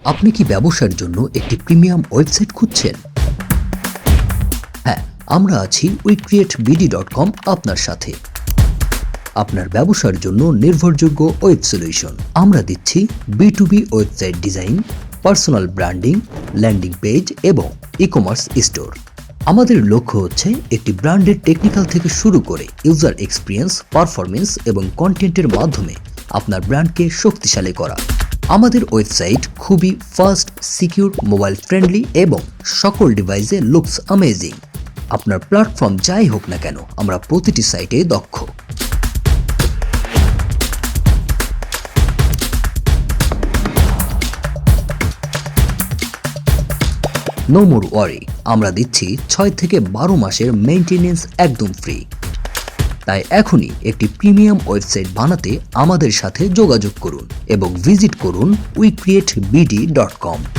আপনি কি ব্যবসার জন্য একটি প্রিমিয়াম ওয়েবসাইট খুঁজছেন? হ্যাঁ, আমরা আছি WeCreateBD.com আপনার সাথে। আপনার ব্যবসার জন্য নির্ভরযোগ্য ওয়েব সলিউশন। আমরা দিচ্ছি B2B website design, personal branding, landing page এবং ই-কমার্স স্টোর। আমাদের লক্ষ্য হচ্ছে একটি ব্র্যান্ডের টেকনিক্যাল থেকে শুরু করে ইউজার এক্সপিরিয়েন্স, পারফরমেন্স এবং কন্টেন্টের মাধ্যমে আপনার ব্র্যান্ডকে শক্তিশালী করা। আমাদের ওয়েবসাইট খুবই ফাস্ট, সিকিউর, মোবাইল ফ্রেন্ডলি এবং সকল ডিভাইসে লুকস অ্যামেজিং। আপনার প্ল্যাটফর্ম যাই হোক না কেন, আমরা প্রতিটি সাইটে দক্ষ। নো মোর ওয়ারি, আমরা দিচ্ছি 6 থেকে 12 মাসের মেইনটেনেন্স একদম ফ্রি। তাই এখনই একটি প্রিমিয়াম ওয়েবসাইট বানাতে আমাদের সাথে যোগাযোগ করুন এবং ভিজিট করুন WeCreateBD.com।